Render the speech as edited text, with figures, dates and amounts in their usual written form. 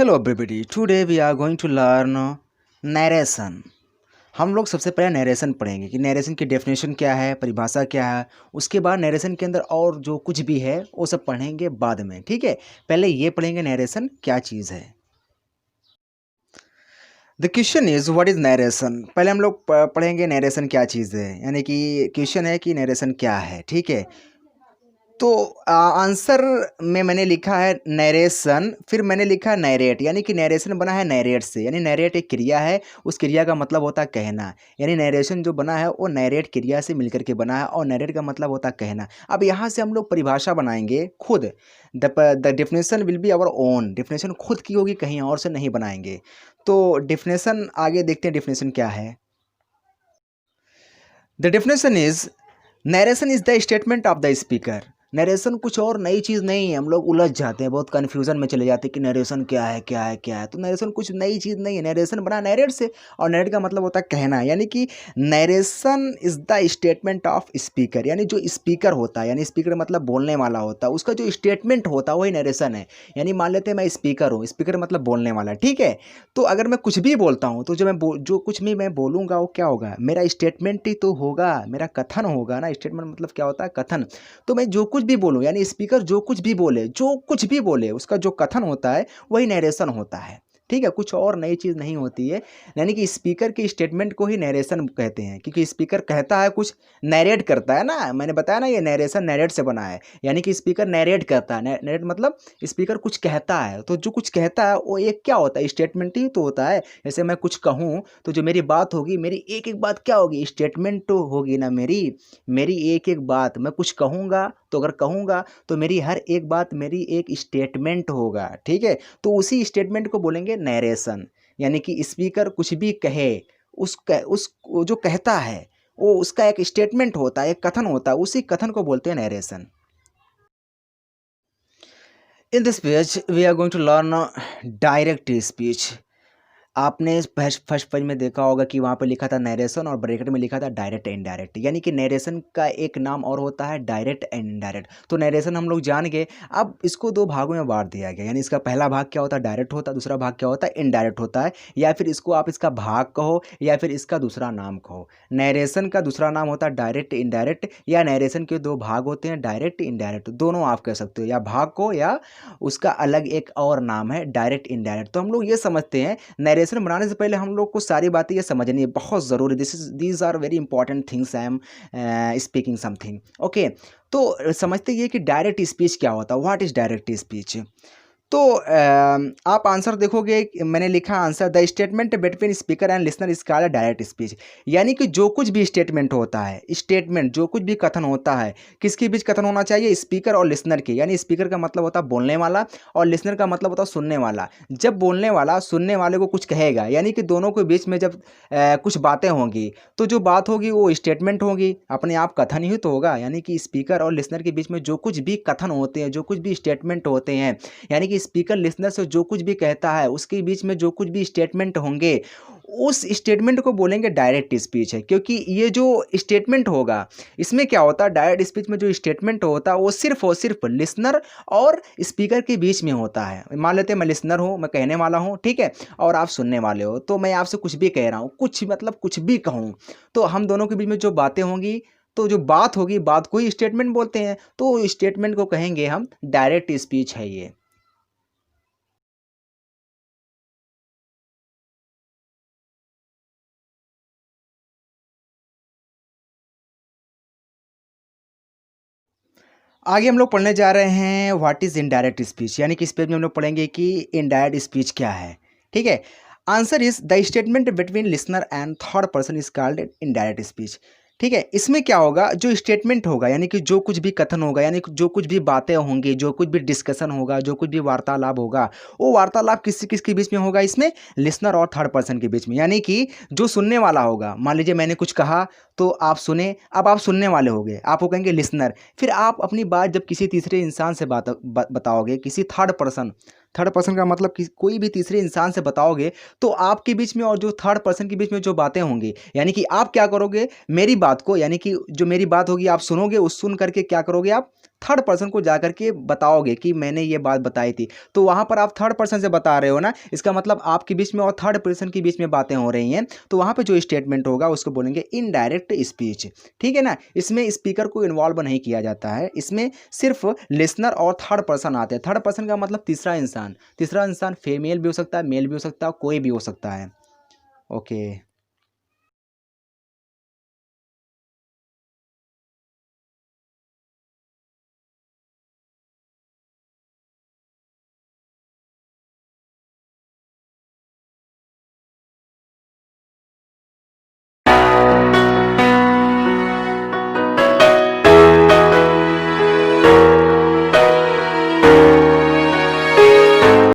Hello everybody, today we are going to learn narration। हम लोग सबसे पहले नरेशन पढ़ेंगे कि नरेशन की डेफिनेशन क्या है, परिभाषा क्या है। उसके बाद नरेशन के अंदर और जो कुछ भी है वो सब पढ़ेंगे बाद में, ठीक है। पहले ये पढ़ेंगे नरेशन क्या चीज़ है। The question is what is narration. पहले हम लोग पढ़ेंगे नरेशन क्या चीज़ है, यानी कि क्वेश्चन है कि नरेशन क्या है, ठीक है। तो आंसर में मैंने लिखा है नरेशन, फिर मैंने लिखा नैरेट, यानी कि नरेशन बना है नैरेट से, यानी नैरेट एक क्रिया है, उस क्रिया का मतलब होता है कहना। यानी नरेशन जो बना है वो नैरेट क्रिया से मिलकर के बना है और नैरेट का मतलब होता है कहना। अब यहाँ से हम लोग परिभाषा बनाएंगे खुद। The definition will be our own, definition खुद की होगी, कहीं और से नहीं बनाएंगे। तो डेफिनेशन आगे देखते हैं डेफिनेशन क्या है। The definition is narration is the statement of the speaker. Narration कुछ और नई चीज़ नहीं है। हम लोग उलझ जाते हैं, बहुत कन्फ्यूजन में चले जाते हैं कि नरेशन क्या है क्या है क्या है। तो नरेशन कुछ नई चीज़ नहीं है, नरेशन बना नैरेट से, और नैरेट का मतलब होता है कहना। यानी कि narration is the statement of speaker, यानी जो स्पीकर होता है, यानी स्पीकर मतलब बोलने वाला होता है, उसका जो स्टेटमेंट होता है वही नरेशन है। यानी मान लेते हैं मैं स्पीकर हूँ, स्पीकर मतलब बोलने वाला, ठीक है। तो अगर मैं कुछ भी बोलता हूँ तो जो कुछ भी मैं बोलूँगा वो क्या होगा, मेरा स्टेटमेंट ही तो होगा, मेरा कथन होगा ना। स्टेटमेंट मतलब क्या होता है, कथन। तो मैं जो कुछ भी बोलूँ, यानी स्पीकर जो कुछ भी बोले, जो कुछ भी बोले, उसका जो कथन होता है वही नरेशन होता है, ठीक है। कुछ और नई चीज़ नहीं होती है। यानी कि स्पीकर के स्टेटमेंट को ही नरेशन कहते हैं, क्योंकि स्पीकर कहता है कुछ, नैरेट करता है ना। मैंने बताया ना ये नरेशन नैरेट से बना है, यानी कि स्पीकर नैरेट करता है। नैरेट मतलब स्पीकर कुछ कहता है, तो जो कुछ कहता है वो एक क्या होता है, स्टेटमेंट ही तो होता है। जैसे मैं कुछ कहूँ तो जो मेरी बात होगी, मेरी एक एक बात क्या होगी, स्टेटमेंट तो होगी ना मेरी। मेरी एक एक बात, मैं कुछ कहूँगा तो अगर कहूँगा तो मेरी हर एक बात मेरी एक स्टेटमेंट होगा, ठीक है। तो उसी स्टेटमेंट को बोलेंगे नरेशन। यानी कि स्पीकर कुछ भी कहे, उस वो जो कहता है वो उसका एक स्टेटमेंट होता है, एक कथन होता है, उसी कथन को बोलते हैं narration. In this page we are going to learn direct speech. आपने फर्स्ट पेज में देखा होगा कि वहाँ पे लिखा था नरेशन और ब्रैकेट में लिखा था डायरेक्ट एंड इनडायरेक्ट। यानी कि नरेशन का एक नाम और होता है डायरेक्ट एंड इनडायरेक्ट। तो नरेशन हम लोग जान गए। अब इसको दो भागों में बांट दिया गया, यानी इसका पहला भाग क्या होता है, डायरेक्ट होता है, दूसरा भाग क्या होता है, इनडायरेक्ट होता है। या फिर इसको आप इसका भाग कहो या फिर इसका दूसरा नाम कहो। नरेशन का दूसरा नाम होता है डायरेक्ट इनडायरेक्ट, या नरेशन के दो भाग होते हैं, डायरेक्ट इनडायरेक्ट, दोनों आप कह सकते हो, या भाग को या उसका अलग एक और नाम है डायरेक्ट इनडायरेक्ट। तो हम लोग ये समझते हैं, नरेशन बनाने से पहले हम लोग को सारी बातें ये समझनी है, बहुत ज़रूरी। These are very important things I am speaking something, okay. तो समझते ये कि डायरेक्ट स्पीच क्या होता है, व्हाट इज़ डायरेक्ट स्पीच। तो आप आंसर देखोगे, मैंने लिखा answer, the statement between speaker and listener is called direct speech. यानी कि जो कुछ भी स्टेटमेंट होता है, स्टेटमेंट जो कुछ भी कथन होता है, किसके बीच कथन होना चाहिए, स्पीकर और लिसनर के। यानी स्पीकर का मतलब होता है बोलने वाला और लिसनर का मतलब होता है सुनने वाला। जब बोलने वाला सुनने वाले को कुछ कहेगा, यानी कि दोनों के बीच में जब कुछ बातें होंगी, तो जो बात होगी वो स्टेटमेंट होगी, अपने आप कथन ही तो होगा। यानी कि स्पीकर और लिसनर के बीच में जो कुछ भी कथन होते हैं, जो कुछ भी स्टेटमेंट होते हैं, यानी कि स्पीकर लिसनर से जो कुछ भी कहता है उसके बीच में जो कुछ भी स्टेटमेंट होंगे, उस स्टेटमेंट को बोलेंगे डायरेक्ट स्पीच है। क्योंकि ये जो स्टेटमेंट होगा, इसमें क्या होता है, डायरेक्ट स्पीच में जो स्टेटमेंट होता है वो सिर्फ और सिर्फ लिसनर और स्पीकर के बीच में होता है। मान लेते हैं मैं लिसनर हूँ, मैं कहने वाला हूँ, ठीक है, और आप सुनने वाले हो, तो मैं आपसे कुछ भी कह रहा हूँ, कुछ मतलब कुछ भी कहूँ, तो हम दोनों के बीच में जो बातें होंगी, तो जो बात होगी, बात को ही स्टेटमेंट बोलते हैं। तो स्टेटमेंट को कहेंगे हम डायरेक्ट स्पीच है ये। आगे हम लोग पढ़ने जा रहे हैं व्हाट इज़ इनडायरेक्ट स्पीच। यानी कि इस पेज में हम लोग पढ़ेंगे कि इनडायरेक्ट स्पीच क्या है, ठीक है। Answer is the statement between listener and third person is called indirect speech, ठीक है। इसमें क्या होगा, जो स्टेटमेंट होगा, यानी कि जो कुछ भी कथन होगा, यानी कि जो कुछ भी बातें होंगी, जो कुछ भी डिस्कशन होगा, जो कुछ भी वार्तालाप होगा, वो वार्तालाप किस किसके बीच में होगा, इसमें लिसनर और थर्ड पर्सन के बीच में। यानी कि जो सुनने वाला होगा, मान लीजिए मैंने कुछ कहा तो आप सुने, अब आप सुनने वाले हो गए, आप हो कहेंगे लिसनर। फिर आप अपनी बात जब किसी तीसरे इंसान से बताओगे, किसी थर्ड पर्सन का मतलब कोई भी तीसरे इंसान से बताओगे, तो आपके बीच में और जो थर्ड पर्सन के बीच में जो बातें होंगी, यानी कि आप क्या करोगे, मेरी बात को, यानी कि जो मेरी बात होगी आप सुनोगे, उस सुन करके क्या करोगे, आप थर्ड पर्सन को जाकर के बताओगे कि मैंने ये बात बताई थी, तो वहाँ पर आप थर्ड पर्सन से बता रहे हो ना, इसका मतलब आपके बीच में और थर्ड पर्सन के बीच में बातें हो रही हैं, तो वहाँ पे जो स्टेटमेंट होगा उसको बोलेंगे इनडायरेक्ट स्पीच। ठीक है ना, इसमें स्पीकर को इन्वॉल्व नहीं किया जाता है, इसमें सिर्फ लिसनर और थर्ड पर्सन आते हैं। थर्ड पर्सन का मतलब तीसरा इंसान, तीसरा इंसान फीमेल भी हो सकता है, मेल भी हो सकता है, कोई भी हो सकता है। ओके।